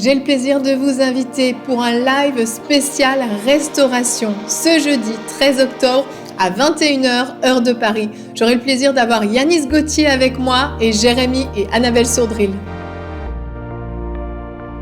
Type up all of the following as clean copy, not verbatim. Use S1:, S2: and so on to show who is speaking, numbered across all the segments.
S1: J'ai le plaisir de vous inviter pour un live spécial restauration ce jeudi 13 octobre à 21h, heure de Paris. J'aurai le plaisir d'avoir Yanis Gauthier avec moi et Jérémy et Annabelle Sourdril.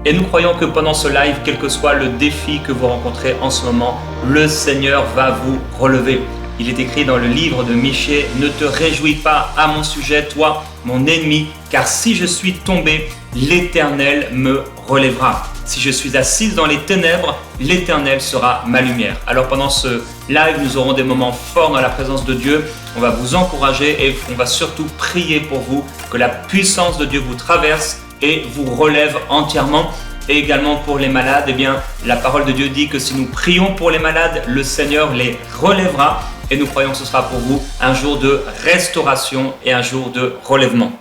S2: Et nous croyons que pendant ce live, quel que soit le défi que vous rencontrez en ce moment, le Seigneur va vous relever. Il est écrit dans le livre de Michée, « Ne te réjouis pas à mon sujet, toi, mon ennemi, car si je suis tombé, l'Éternel me relèvera. Si je suis assise dans les ténèbres, l'Éternel sera ma lumière. » Alors pendant ce live, nous aurons des moments forts dans la présence de Dieu. On va vous encourager et on va surtout prier pour vous, que la puissance de Dieu vous traverse et vous relève entièrement. Et également pour les malades, eh bien, la parole de Dieu dit que si nous prions pour les malades, le Seigneur les relèvera. Et nous croyons que ce sera pour vous un jour de restauration et un jour de relèvement.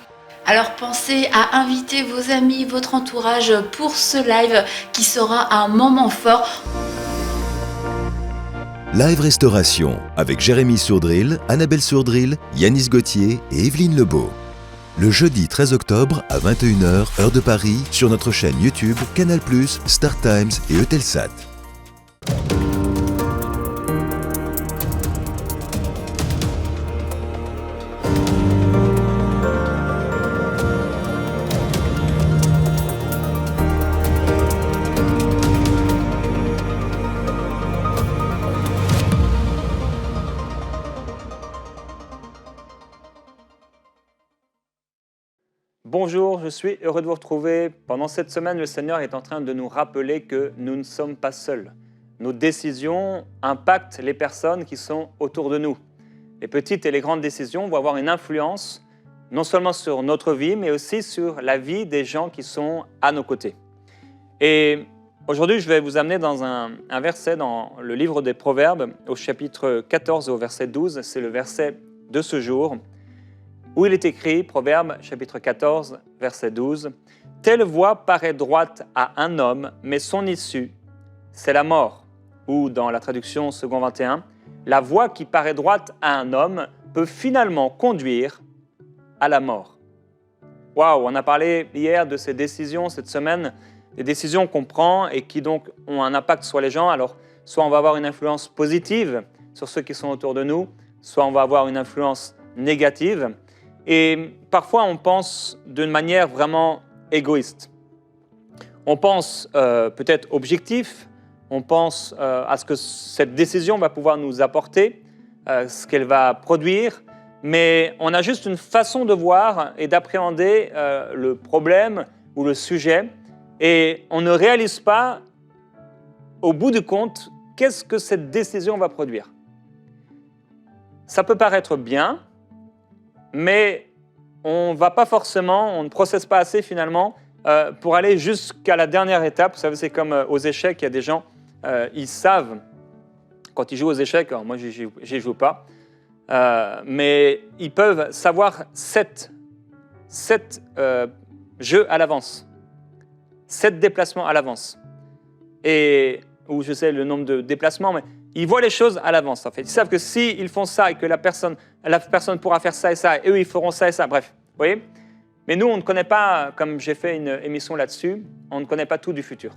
S3: Alors pensez à inviter vos amis, votre entourage pour ce live qui sera un moment fort.
S4: Live Restauration avec Jérémy Sourdril, Annabelle Sourdril, Yanis Gauthier et Evelyne Lebeau. Le jeudi 13 octobre à 21h, heure de Paris, sur notre chaîne YouTube, Canal+, Star Times et Eutelsat.
S2: Bonjour, je suis heureux de vous retrouver. Pendant cette semaine, le Seigneur est en train de nous rappeler que nous ne sommes pas seuls. Nos décisions impactent les personnes qui sont autour de nous. Les petites et les grandes décisions vont avoir une influence non seulement sur notre vie, mais aussi sur la vie des gens qui sont à nos côtés. Et aujourd'hui, je vais vous amener dans un verset dans le livre des Proverbes, au chapitre 14 et au verset 12. C'est le verset de ce jour, où il est écrit, Proverbe chapitre 14, verset 12, « Telle voie paraît droite à un homme, mais son issue, c'est la mort. » Ou dans la traduction second 21, « La voie qui paraît droite à un homme peut finalement conduire à la mort. » Waouh, on a parlé hier de ces décisions cette semaine, des décisions qu'on prend et qui donc ont un impact sur les gens. Alors, soit on va avoir une influence positive sur ceux qui sont autour de nous, soit on va avoir une influence négative. Et parfois, on pense d'une manière vraiment égoïste. On pense peut-être objectif, on pense à ce que cette décision va pouvoir nous apporter, ce qu'elle va produire, mais on a juste une façon de voir et d'appréhender le problème ou le sujet, et on ne réalise pas, au bout du compte, qu'est-ce que cette décision va produire. Ça peut paraître bien, mais on ne va pas forcément, on ne processe pas assez finalement pour aller jusqu'à la dernière étape. Vous savez, c'est comme aux échecs, il y a des gens, ils savent, quand ils jouent aux échecs, alors moi je n'y joue pas, mais ils peuvent savoir 7 jeux à l'avance, 7 déplacements à l'avance, ou je sais le nombre de déplacements, mais ils voient les choses à l'avance, en fait. Ils savent que s'ils font ça et que la personne pourra faire ça, et eux, ils feront ça et ça, bref. Vous voyez ? Mais nous, on ne connaît pas, comme j'ai fait une émission là-dessus, on ne connaît pas tout du futur,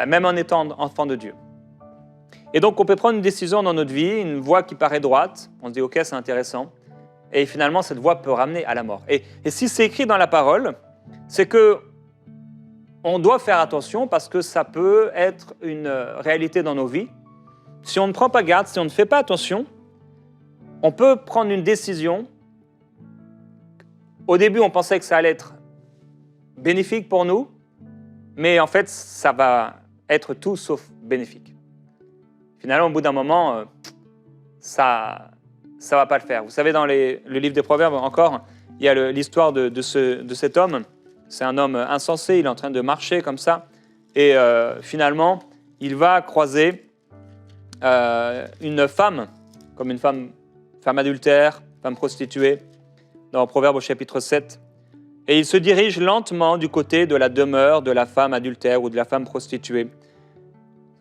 S2: même en étant enfant de Dieu. Et donc, on peut prendre une décision dans notre vie, une voie qui paraît droite, on se dit « ok, c'est intéressant », et finalement, cette voie peut ramener à la mort. Et si c'est écrit dans la parole, c'est que on doit faire attention parce que ça peut être une réalité dans nos vies. Si on ne prend pas garde, si on ne fait pas attention, on peut prendre une décision. Au début, on pensait que ça allait être bénéfique pour nous, mais en fait, ça va être tout sauf bénéfique. Finalement, au bout d'un moment, ça ne va pas le faire. Vous savez, dans le livre des Proverbes, encore, il y a l'histoire de cet homme. C'est un homme insensé, il est en train de marcher comme ça, et finalement, il va croiser une femme, comme une femme adultère, femme prostituée, dans Proverbe au chapitre 7. Et il se dirige lentement du côté de la demeure de la femme adultère ou de la femme prostituée,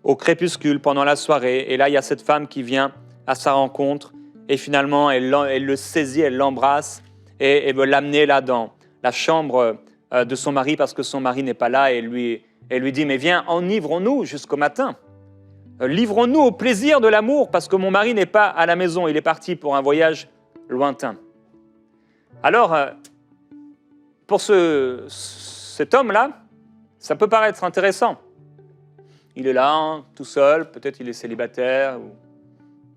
S2: au crépuscule, pendant la soirée. Et là, il y a cette femme qui vient à sa rencontre, et finalement, elle le saisit, elle l'embrasse, et veut l'amener là dans la chambre de son mari, parce que son mari n'est pas là, et lui et lui dit « Mais viens, enivrons-nous jusqu'au matin. Livrons-nous au plaisir de l'amour, parce que mon mari n'est pas à la maison, il est parti pour un voyage lointain. » Alors, pour cet homme-là, ça peut paraître intéressant. Il est là, tout seul, peut-être il est célibataire, ou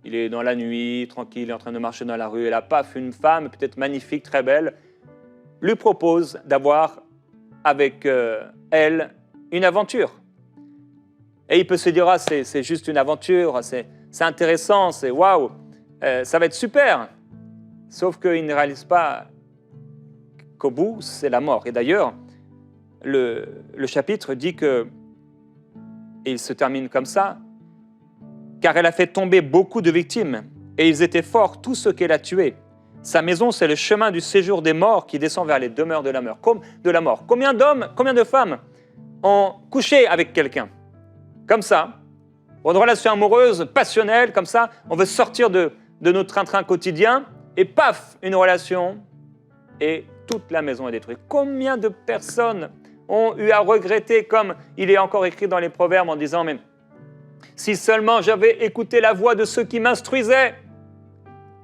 S2: il est dans la nuit, tranquille, il est en train de marcher dans la rue, et là, paf, une femme, peut-être magnifique, très belle, lui propose d'avoir avec elle une aventure. Et il peut se dire, ah, c'est juste une aventure, c'est intéressant, c'est waouh, ça va être super. Sauf qu'il ne réalise pas qu'au bout, c'est la mort. Et d'ailleurs, le chapitre dit que, et il se termine comme ça, car elle a fait tomber beaucoup de victimes, et ils étaient forts, tous ceux qu'elle a tués. Sa maison, c'est le chemin du séjour des morts qui descend vers les demeures de la mort. Combien d'hommes, combien de femmes ont couché avec quelqu'un comme ça, pour une relation amoureuse, passionnelle, comme ça, on veut sortir de notre train-train quotidien, et paf, une relation, et toute la maison est détruite. Combien de personnes ont eu à regretter, comme il est encore écrit dans les Proverbes, en disant, mais si seulement j'avais écouté la voix de ceux qui m'instruisaient.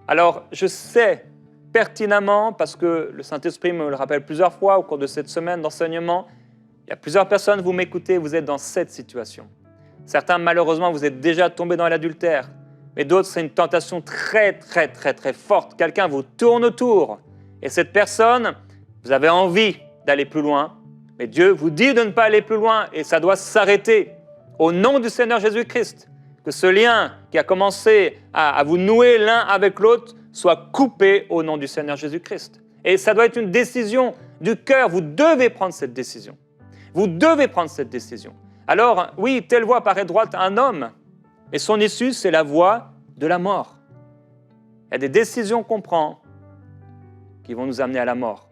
S2: Alors, je sais pertinemment, parce que le Saint-Esprit me le rappelle plusieurs fois au cours de cette semaine d'enseignement, il y a plusieurs personnes, vous m'écoutez, vous êtes dans cette situation. Certains, malheureusement, vous êtes déjà tombés dans l'adultère, mais d'autres, c'est une tentation très, très, très, très forte. Quelqu'un vous tourne autour, et cette personne, vous avez envie d'aller plus loin, mais Dieu vous dit de ne pas aller plus loin, et ça doit s'arrêter. Au nom du Seigneur Jésus-Christ, que ce lien qui a commencé à vous nouer l'un avec l'autre soit coupé au nom du Seigneur Jésus-Christ. Et ça doit être une décision du cœur. Vous devez prendre cette décision. Vous devez prendre cette décision. Alors, oui, telle voie paraît droite à un homme, mais son issue, c'est la voie de la mort. Il y a des décisions qu'on prend qui vont nous amener à la mort.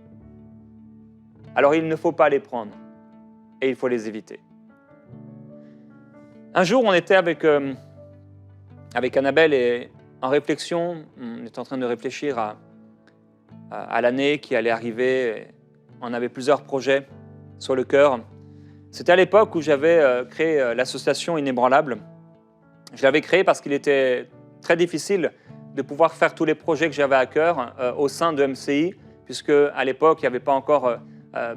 S2: Alors, il ne faut pas les prendre et il faut les éviter. Un jour, on était avec Annabelle et en réflexion, on était en train de réfléchir à l'année qui allait arriver. On avait plusieurs projets sur le cœur. C'était à l'époque où j'avais créé l'association Inébranlable. Je l'avais créée parce qu'il était très difficile de pouvoir faire tous les projets que j'avais à cœur au sein de MCI, puisque à l'époque, il n'y avait pas encore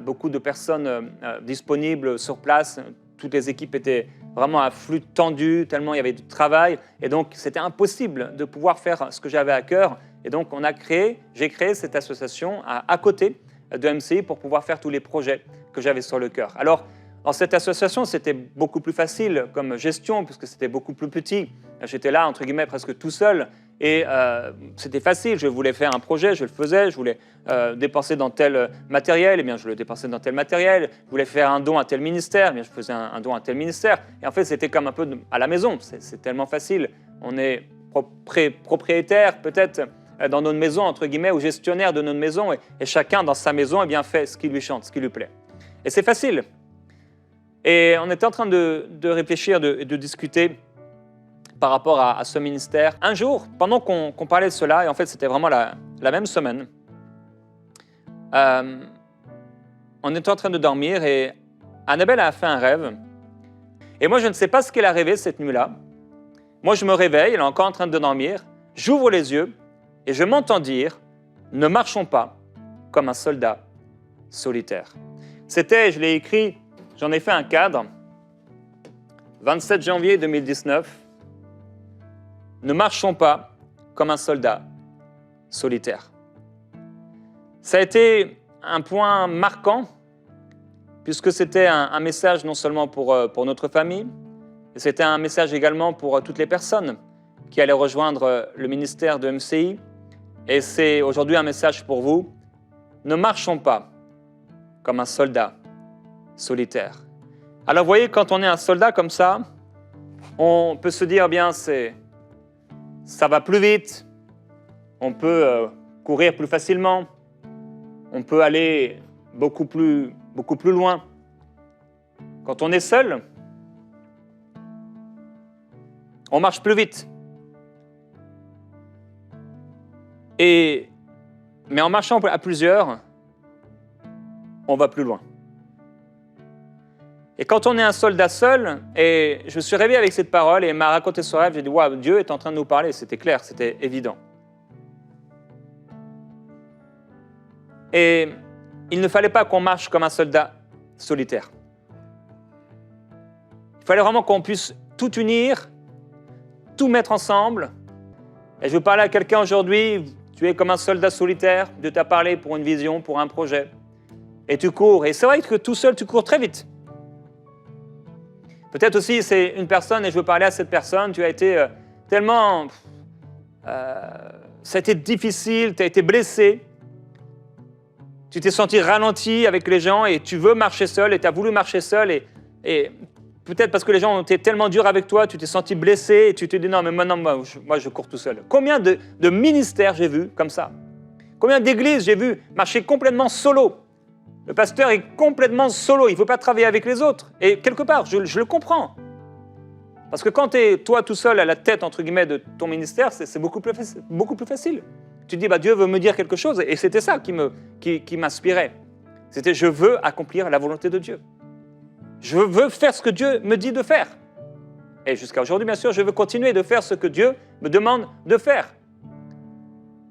S2: beaucoup de personnes disponibles sur place. Toutes les équipes étaient vraiment à flux tendu, tellement il y avait du travail. Et donc, c'était impossible de pouvoir faire ce que j'avais à cœur. Et donc, j'ai créé cette association à côté de MCI pour pouvoir faire tous les projets que j'avais sur le cœur. Alors, dans cette association, c'était beaucoup plus facile comme gestion, puisque c'était beaucoup plus petit. J'étais là, entre guillemets, presque tout seul. Et c'était facile, je voulais faire un projet, je le faisais, je voulais dépenser dans tel matériel, eh bien je le dépensais dans tel matériel, je voulais faire un don à tel ministère, eh bien je faisais un don à tel ministère. Et en fait, c'était comme un peu à la maison, c'est tellement facile. On est propriétaire peut-être dans notre maison, entre guillemets, ou gestionnaire de notre maison, et chacun dans sa maison eh bien, fait ce qui lui chante, ce qui lui plaît. Et c'est facile. Et on était en train de réfléchir, de discuter par rapport à ce ministère. Un jour, pendant qu'on parlait de cela, et en fait c'était vraiment la même semaine, on était en train de dormir et Annabelle a fait un rêve. Et moi je ne sais pas ce qu'elle a rêvé cette nuit-là. Moi je me réveille, elle est encore en train de dormir, j'ouvre les yeux et je m'entends dire « Ne marchons pas comme un soldat solitaire ». C'était, je l'ai écrit, j'en ai fait un cadre, 27 janvier 2019, ne marchons pas comme un soldat solitaire. Ça a été un point marquant, puisque c'était un message non seulement pour notre famille, mais c'était un message également pour toutes les personnes qui allaient rejoindre le ministère de MCI. Et c'est aujourd'hui un message pour vous. Ne marchons pas comme un soldat solitaire. Alors vous voyez, quand on est un soldat comme ça, on peut se dire, bien, ça va plus vite, on peut courir plus facilement, on peut aller beaucoup plus loin. Quand on est seul, on marche plus vite. Mais en marchant à plusieurs, on va plus loin. Et quand on est un soldat seul, et je me suis réveillé avec cette parole et il m'a raconté ce rêve, j'ai dit, waouh, Dieu est en train de nous parler, c'était clair, c'était évident. Et il ne fallait pas qu'on marche comme un soldat solitaire. Il fallait vraiment qu'on puisse tout unir, tout mettre ensemble. Et je veux parler à quelqu'un aujourd'hui, tu es comme un soldat solitaire, Dieu t'a parlé pour une vision, pour un projet. Et tu cours. Et c'est vrai que tout seul, tu cours très vite. Peut-être aussi, c'est une personne, et je veux parler à cette personne, tu as été tellement... ça a été difficile, tu as été blessé. Tu t'es senti ralenti avec les gens et tu veux marcher seul et tu as voulu marcher seul. Et peut-être parce que les gens ont été tellement durs avec toi, tu t'es senti blessé et tu te dis non, mais maintenant, moi je cours tout seul. Combien de ministères j'ai vu comme ça? Combien d'églises j'ai vu marcher complètement solo? Le pasteur est complètement solo, il ne veut pas travailler avec les autres. Et quelque part, je le comprends. Parce que quand tu es toi tout seul à la tête, entre guillemets, de ton ministère, c'est beaucoup plus facile. Tu te dis, Dieu veut me dire quelque chose. Et c'était ça qui m'inspirait. C'était, je veux accomplir la volonté de Dieu. Je veux faire ce que Dieu me dit de faire. Et jusqu'à aujourd'hui, bien sûr, je veux continuer de faire ce que Dieu me demande de faire.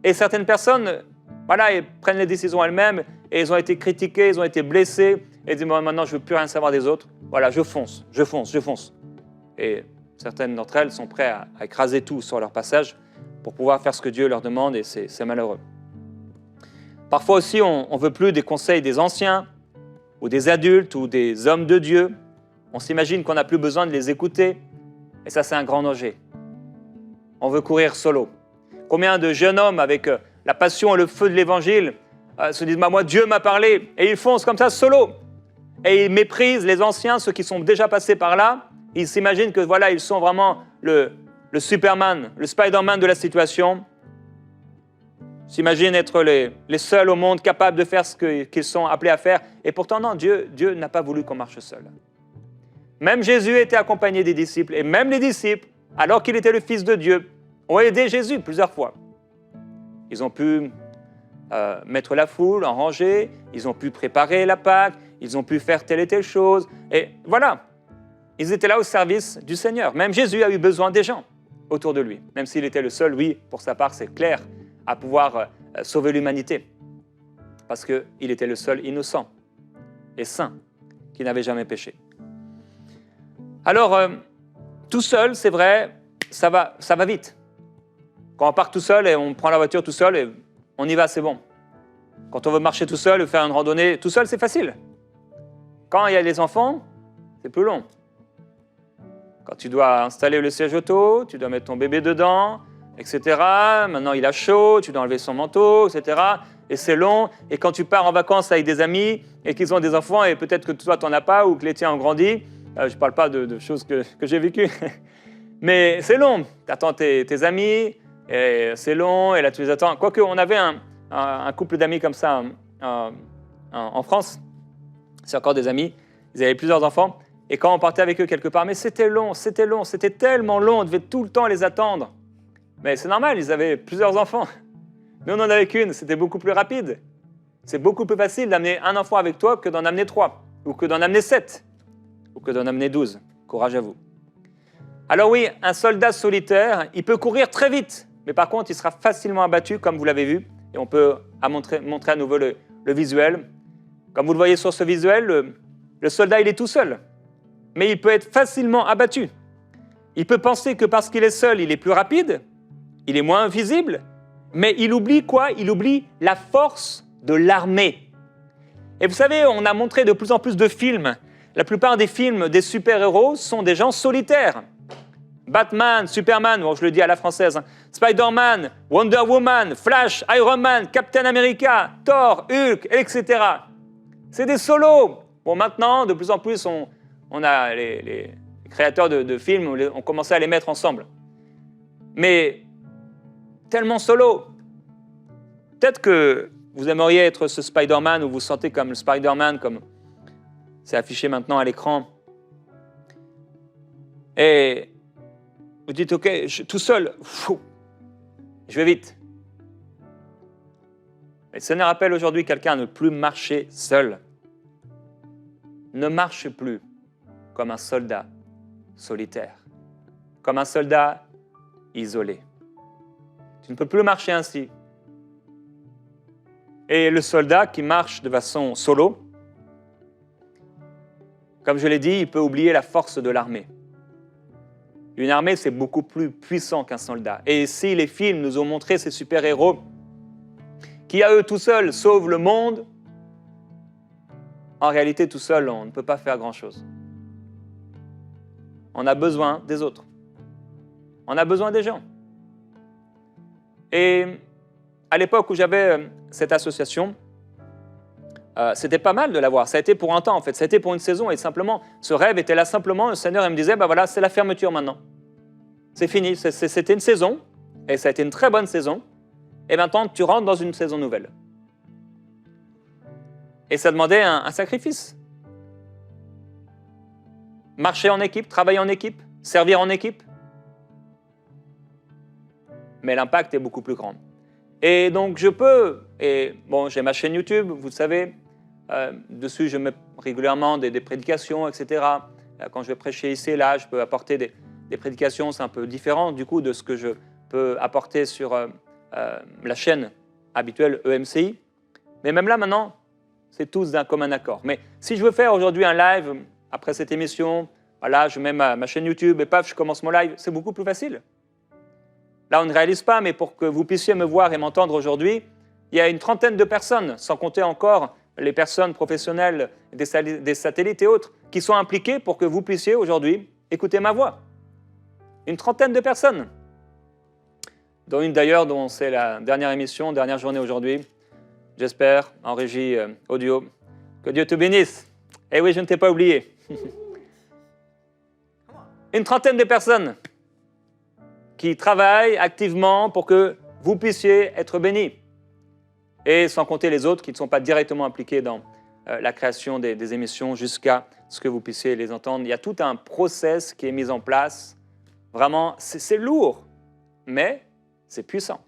S2: Et certaines personnes, voilà, elles prennent les décisions elles-mêmes et elles ont été critiquées, elles ont été blessées et disent, maintenant, je ne veux plus rien savoir des autres. Voilà, je fonce. Et certaines d'entre elles sont prêtes à écraser tout sur leur passage pour pouvoir faire ce que Dieu leur demande et c'est malheureux. Parfois aussi, on ne veut plus des conseils des anciens ou des adultes ou des hommes de Dieu. On s'imagine qu'on n'a plus besoin de les écouter et ça, c'est un grand danger. On veut courir solo. Combien de jeunes hommes avec la passion et le feu de l'Évangile se disent, moi, Dieu m'a parlé et ils foncent comme ça solo. Et ils méprisent les anciens, ceux qui sont déjà passés par là. Ils s'imaginent que voilà, ils sont vraiment le Superman, le Spider-Man de la situation. Ils s'imaginent être les seuls au monde capables de faire ce qu'ils sont appelés à faire. Et pourtant, non, Dieu n'a pas voulu qu'on marche seul. Même Jésus était accompagné des disciples. Et même les disciples, alors qu'il était le Fils de Dieu, ont aidé Jésus plusieurs fois. Ils ont pu mettre la foule en rangée. Ils ont pu préparer la Pâque. Ils ont pu faire telle et telle chose. Et voilà. Ils étaient là au service du Seigneur. Même Jésus a eu besoin des gens autour de lui. Même s'il était le seul, oui, pour sa part, c'est clair, à pouvoir sauver l'humanité. Parce qu'il était le seul innocent et saint qui n'avait jamais péché. Alors, tout seul, c'est vrai, ça va vite. Quand on part tout seul et on prend la voiture tout seul et on y va, c'est bon. Quand on veut marcher tout seul ou faire une randonnée tout seul, c'est facile. Quand il y a les enfants, c'est plus long. Quand tu dois installer le siège auto, tu dois mettre ton bébé dedans, etc. Maintenant, il a chaud, tu dois enlever son manteau, etc. Et c'est long. Et quand tu pars en vacances avec des amis et qu'ils ont des enfants et peut-être que toi, tu n'en as pas ou que les tiens ont grandi, je ne parle pas de choses que j'ai vécues, mais c'est long. Tu attends tes amis, et c'est long, et là, tu les attends. Quoique, on avait un couple d'amis comme ça en France. C'est encore des amis. Ils avaient plusieurs enfants. Et quand on partait avec eux quelque part, mais c'était long, c'était tellement long, on devait tout le temps les attendre. Mais c'est normal, ils avaient plusieurs enfants. Nous, on n'en avait qu'une, c'était beaucoup plus rapide. C'est beaucoup plus facile d'amener un enfant avec toi que d'en amener 3, ou que d'en amener 7, ou que d'en amener 12. Courage à vous. Alors oui, un soldat solitaire, il peut courir très vite, mais par contre, il sera facilement abattu, comme vous l'avez vu, et on peut montrer à nouveau le visuel. Comme vous le voyez sur ce visuel, le soldat, il est tout seul. Mais il peut être facilement abattu. Il peut penser que parce qu'il est seul, il est plus rapide, il est moins visible, mais il oublie quoi? Il oublie la force de l'armée. Et vous savez, on a montré de plus en plus de films. La plupart des films des super-héros sont des gens solitaires. Batman, Superman, bon, je le dis à la française, hein, Spider-Man, Wonder Woman, Flash, Iron Man, Captain America, Thor, Hulk, etc. C'est des solos. Bon, maintenant, de plus en plus, on a les créateurs de films, on commençait à les mettre ensemble. Mais tellement solo. Peut-être que vous aimeriez être ce Spider-Man ou vous sentez comme le Spider-Man, comme c'est affiché maintenant à l'écran. Et vous dites, OK, tout seul, je vais vite. Mais le Seigneur appelle aujourd'hui quelqu'un à ne plus marcher seul. Ne marche plus comme un soldat solitaire, comme un soldat isolé. Tu ne peux plus marcher ainsi. Et le soldat qui marche de façon solo, comme je l'ai dit, il peut oublier la force de l'armée. Une armée, c'est beaucoup plus puissant qu'un soldat. Et si les films nous ont montré ces super-héros qui, à eux tout seuls, sauvent le monde, en réalité, tout seul, on ne peut pas faire grand-chose. On a besoin des autres. On a besoin des gens. Et à l'époque où j'avais cette association, c'était pas mal de l'avoir. Ça a été pour un temps, en fait. Ça a été pour une saison. Et simplement, ce rêve était là simplement. Le Seigneur il me disait, voilà, c'est la fermeture maintenant. C'est fini. C'était une saison. Et ça a été une très bonne saison. Et maintenant, tu rentres dans une saison nouvelle. Et ça demandait un sacrifice. Marcher en équipe, travailler en équipe, servir en équipe. Mais l'impact est beaucoup plus grand. Et donc, j'ai ma chaîne YouTube, vous le savez. Dessus, je mets régulièrement des prédications, etc. Quand je vais prêcher ici et là, je peux apporter des prédications. C'est un peu différent, du coup, de ce que je peux apporter sur la chaîne habituelle EMCI. Mais même là, maintenant, c'est tous d'un commun accord. Mais si je veux faire aujourd'hui un live, après cette émission, voilà, je mets ma chaîne YouTube et paf, je commence mon live, c'est beaucoup plus facile. Là, on ne réalise pas, mais pour que vous puissiez me voir et m'entendre aujourd'hui, il y a une trentaine de personnes, sans compter encore les personnes professionnelles des satellites et autres, qui sont impliquées pour que vous puissiez aujourd'hui écouter ma voix. Une trentaine de personnes. Dont une d'ailleurs, dont c'est la dernière émission, dernière journée aujourd'hui. J'espère, en régie audio. Que Dieu te bénisse. Eh oui, je ne t'ai pas oublié. Une trentaine de personnes qui travaillent activement pour que vous puissiez être bénis. Et sans compter les autres qui ne sont pas directement impliqués dans la création des émissions jusqu'à ce que vous puissiez les entendre. Il y a tout un process qui est mis en place. Vraiment, c'est lourd, mais c'est puissant.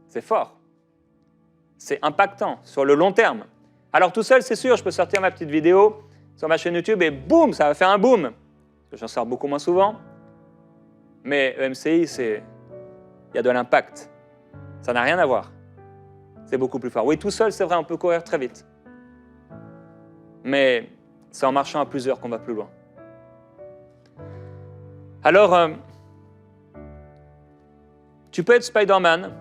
S2: C'est fort. C'est impactant sur le long terme. Alors tout seul, c'est sûr, je peux sortir ma petite vidéo sur ma chaîne YouTube et boum, ça va faire un boom. Parce que j'en sors beaucoup moins souvent. Mais EMCI, il y a de l'impact. Ça n'a rien à voir. C'est beaucoup plus fort. Oui, tout seul, c'est vrai, on peut courir très vite. Mais c'est en marchant à plusieurs qu'on va plus loin. Alors, tu peux être Spider-Man,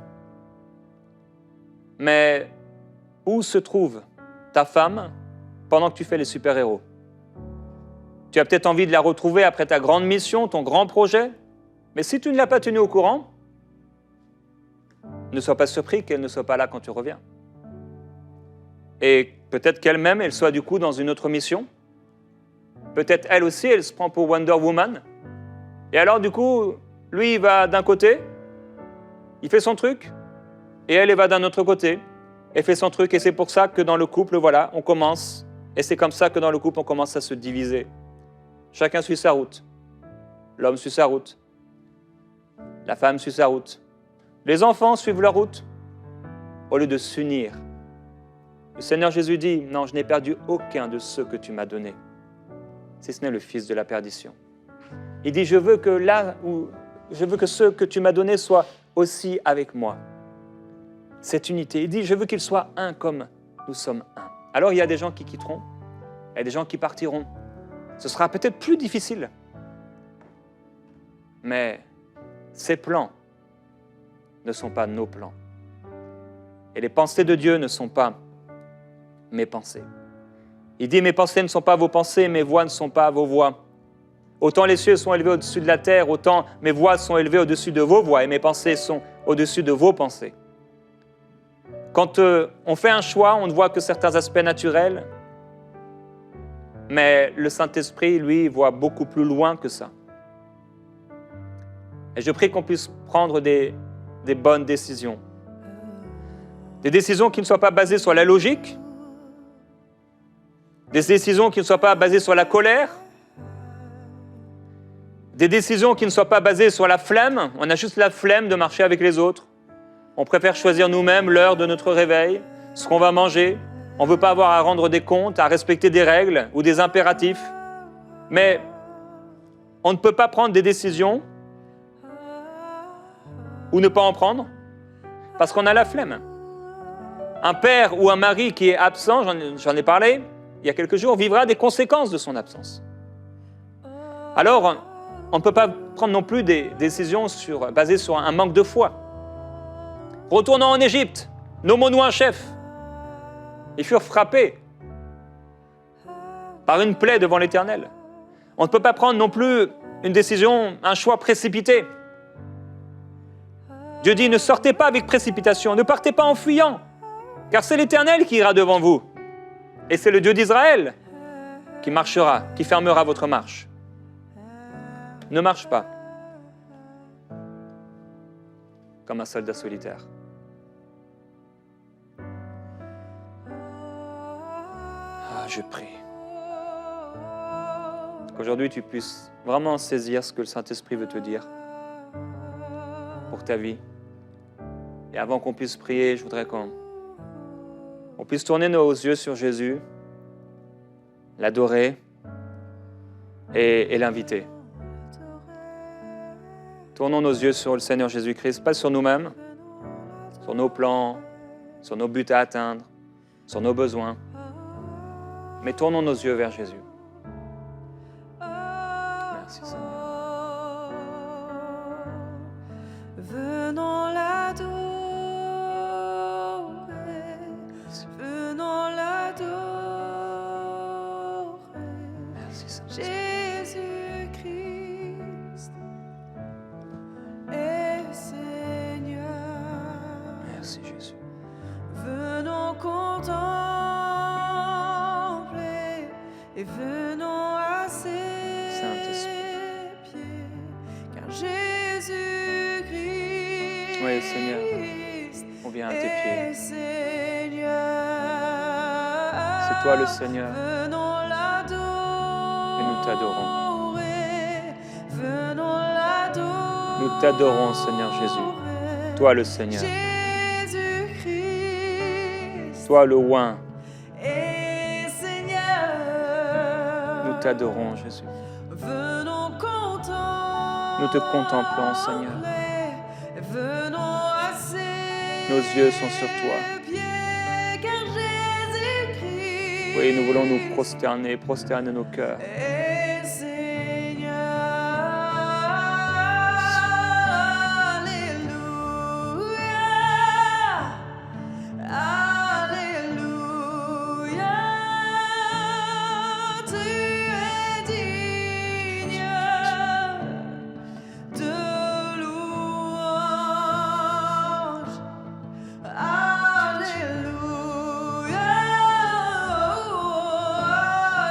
S2: mais où se trouve ta femme pendant que tu fais les super-héros? Tu as peut-être envie de la retrouver après ta grande mission, ton grand projet, mais si tu ne l'as pas tenue au courant, ne sois pas surpris qu'elle ne soit pas là quand tu reviens. Et peut-être qu'elle-même, elle soit du coup dans une autre mission. Peut-être elle aussi, elle se prend pour Wonder Woman. Et alors du coup, lui, il va d'un côté, il fait son truc, et elle va d'un autre côté, elle fait son truc, et c'est pour ça que dans le couple, voilà, on commence, et c'est comme ça que dans le couple, on commence à se diviser. Chacun suit sa route. L'homme suit sa route. La femme suit sa route. Les enfants suivent leur route, au lieu de s'unir. Le Seigneur Jésus dit, non, je n'ai perdu aucun de ceux que tu m'as donnés, si ce n'est le fils de la perdition. Il dit, je veux que ceux que tu m'as donnés soient aussi avec moi. Cette unité. Il dit, je veux qu'ils soient un comme nous sommes un. Alors il y a des gens qui quitteront, il y a des gens qui partiront. Ce sera peut-être plus difficile. Mais ces plans ne sont pas nos plans. Et les pensées de Dieu ne sont pas mes pensées. Il dit, mes pensées ne sont pas vos pensées, mes voix ne sont pas vos voix. Autant les cieux sont élevés au-dessus de la terre, autant mes voix sont élevées au-dessus de vos voix et mes pensées sont au-dessus de vos pensées. Quand on fait un choix, on ne voit que certains aspects naturels, mais le Saint-Esprit, lui, voit beaucoup plus loin que ça. Et je prie qu'on puisse prendre des bonnes décisions. Des décisions qui ne soient pas basées sur la logique, des décisions qui ne soient pas basées sur la colère, des décisions qui ne soient pas basées sur la flemme. On a juste la flemme de marcher avec les autres. On préfère choisir nous-mêmes l'heure de notre réveil, ce qu'on va manger. On ne veut pas avoir à rendre des comptes, à respecter des règles ou des impératifs. Mais on ne peut pas prendre des décisions ou ne pas en prendre parce qu'on a la flemme. Un père ou un mari qui est absent, j'en ai parlé il y a quelques jours, vivra des conséquences de son absence. Alors, on ne peut pas prendre non plus des décisions basées sur un manque de foi. Retournons en Égypte, nommons-nous un chef. Ils furent frappés par une plaie devant l'Éternel. On ne peut pas prendre non plus une décision, un choix précipité. Dieu dit, ne sortez pas avec précipitation, ne partez pas en fuyant, car c'est l'Éternel qui ira devant vous. Et c'est le Dieu d'Israël qui marchera, qui fermera votre marche. Ne marche pas comme un soldat solitaire. Je prie qu'aujourd'hui tu puisses vraiment saisir ce que le Saint-Esprit veut te dire pour ta vie. Et avant qu'on puisse prier, je voudrais qu'on puisse tourner nos yeux sur Jésus, l'adorer et l'inviter. Tournons nos yeux sur le Seigneur Jésus-Christ, pas sur nous-mêmes, sur nos plans, sur nos buts à atteindre, sur nos besoins. Mais tournons nos yeux vers Jésus. Merci Seigneur.
S5: Venons l'adorer, venons l'adorer.
S2: Merci Seigneur.
S5: Jésus-Christ est Seigneur.
S2: Merci Jésus.
S5: Venons contempler et venons à ses pieds, car Jésus-Christ
S2: Oui Seigneur, on vient à tes pieds.
S5: C'est
S2: toi le Seigneur.
S5: Venons l'adorer.
S2: Et nous t'adorons.
S5: Venons l'adorer.
S2: Nous t'adorons Seigneur Jésus. Toi le Seigneur.
S5: Jésus-Christ.
S2: Toi le oint.
S5: Et Seigneur.
S2: Nous t'adorons Jésus.
S5: Venons contempler.
S2: Nous te contemplons Seigneur.
S5: Venons à ses
S2: Nos yeux sont sur toi.
S5: pieds, car Jésus-Christ.
S2: Oui, nous voulons nous prosterner nos cœurs.
S5: Et Seigneur. Alléluia. Alléluia. Tu es digne de louange. Alléluia.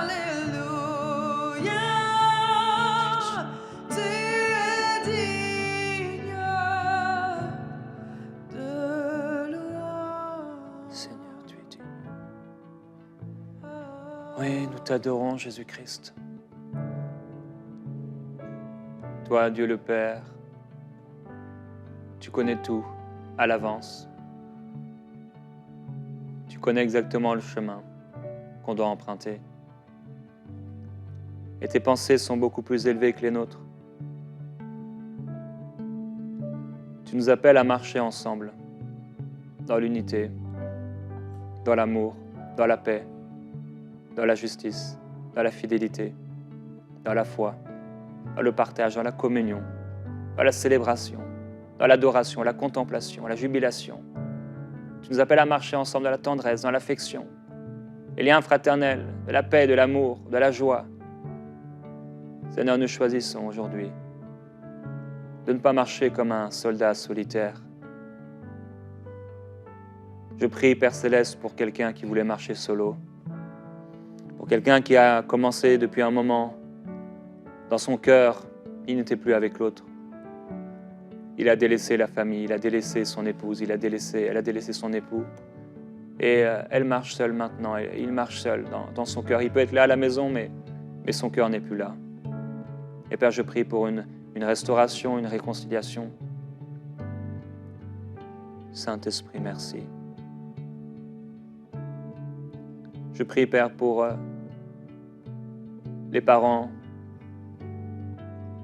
S5: Alléluia. Tu es digne de louange.
S2: Seigneur, tu es digne. Oui, nous t'adorons Jésus-Christ. Toi, Dieu le Père, tu connais tout à l'avance. Tu connais exactement le chemin qu'on doit emprunter. Et tes pensées sont beaucoup plus élevées que les nôtres. Tu nous appelles à marcher ensemble, dans l'unité, dans l'amour, dans la paix, dans la justice, dans la fidélité, dans la foi, dans le partage, dans la communion, dans la célébration, dans l'adoration, la contemplation, la jubilation. Tu nous appelles à marcher ensemble dans la tendresse, dans l'affection, les liens fraternels, de la paix, de l'amour, de la joie. Seigneur, nous choisissons aujourd'hui de ne pas marcher comme un soldat solitaire. Je prie, Père Céleste, pour quelqu'un qui voulait marcher solo, pour quelqu'un qui a commencé depuis un moment, dans son cœur, il n'était plus avec l'autre. Il a délaissé la famille, il a délaissé son épouse, elle a délaissé son époux. Et elle marche seule maintenant, il marche seul dans son cœur. Il peut être là à la maison, mais son cœur n'est plus là. Et Père, je prie pour une restauration, une réconciliation. Saint-Esprit, merci. Je prie, Père, pour les parents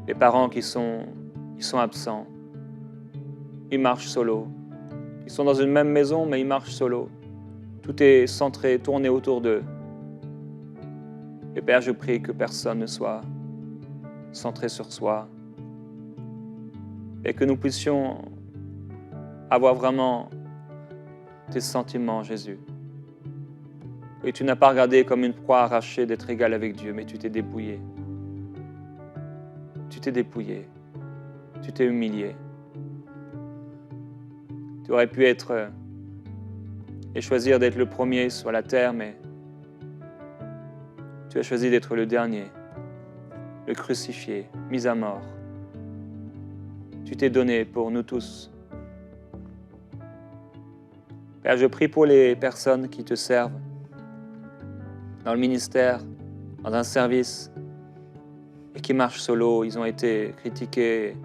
S2: Les parents qui sont absents, ils marchent solo. Ils sont dans une même maison, mais ils marchent solo. Tout est centré, tourné autour d'eux. Et Père, je prie que personne ne soit centré sur soi et que nous puissions avoir vraiment tes sentiments, Jésus. Et tu n'as pas regardé comme une proie arrachée d'être égal avec Dieu, mais tu t'es dépouillé. Tu t'es dépouillé. Tu t'es humilié. Tu aurais pu être et choisir d'être le premier sur la terre, mais tu as choisi d'être le dernier, le crucifié, mis à mort. Tu t'es donné pour nous tous. Père, je prie pour les personnes qui te servent dans le ministère, dans un service, et qui marchent solo. Ils ont été critiqués.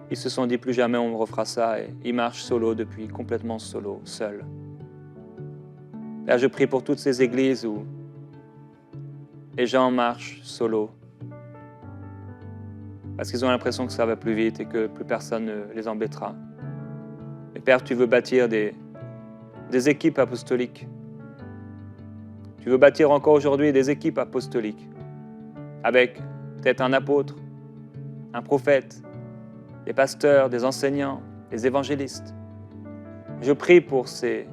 S2: Ils se sont dit plus jamais on me refera ça. Et ils marchent solo depuis, complètement solo, seuls. Père, je prie pour toutes ces églises où les gens marchent solo. Parce qu'ils ont l'impression que ça va plus vite et que plus personne ne les embêtera. Et Père, tu veux bâtir des équipes apostoliques. Tu veux bâtir encore aujourd'hui des équipes apostoliques. Avec peut-être un apôtre, un prophète, des pasteurs, des enseignants, des évangélistes. Je prie pour ces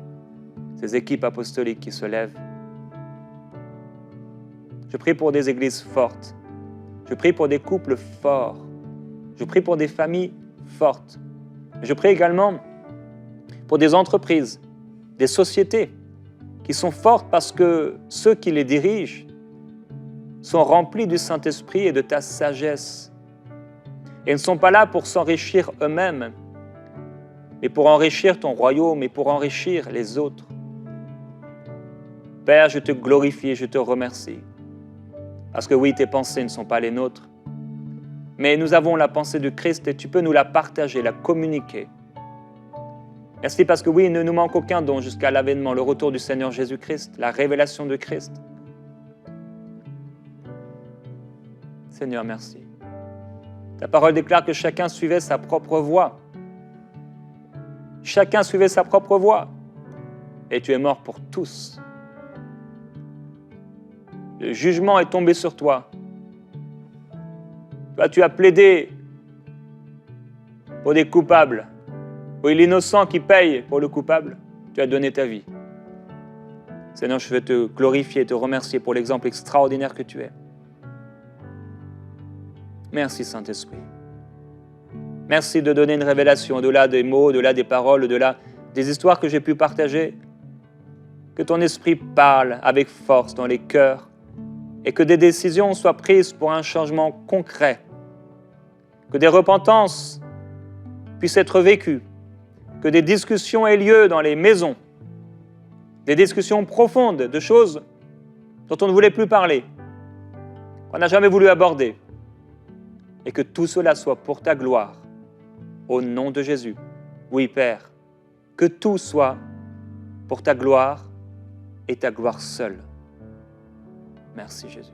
S2: équipes apostoliques qui se lèvent. Je prie pour des églises fortes. Je prie pour des couples forts. Je prie pour des familles fortes. Je prie également pour des entreprises, des sociétés qui sont fortes parce que ceux qui les dirigent sont remplis du Saint-Esprit et de ta sagesse. Et ne sont pas là pour s'enrichir eux-mêmes, mais pour enrichir ton royaume et pour enrichir les autres. Père, je te glorifie, je te remercie. Parce que oui, tes pensées ne sont pas les nôtres, mais nous avons la pensée de Christ et tu peux nous la partager, la communiquer. Merci parce que oui, il ne nous manque aucun don jusqu'à l'avènement, le retour du Seigneur Jésus-Christ, la révélation de Christ. Seigneur, merci. Ta parole déclare que chacun suivait sa propre voie. Chacun suivait sa propre voie. Et tu es mort pour tous. Le jugement est tombé sur toi. Toi, tu as plaidé pour des coupables. Pour l'innocent qui paye pour le coupable, tu as donné ta vie. Seigneur, je veux te glorifier et te remercier pour l'exemple extraordinaire que tu es. Merci, Saint-Esprit. Merci de donner une révélation au-delà des mots, au-delà des paroles, au-delà des histoires que j'ai pu partager. Que ton esprit parle avec force dans les cœurs et que des décisions soient prises pour un changement concret. Que des repentances puissent être vécues. Que des discussions aient lieu dans les maisons. Des discussions profondes de choses dont on ne voulait plus parler, qu'on n'a jamais voulu aborder. Et que tout cela soit pour ta gloire, au nom de Jésus. Oui, Père, que tout soit pour ta gloire et ta gloire seule. Merci, Jésus.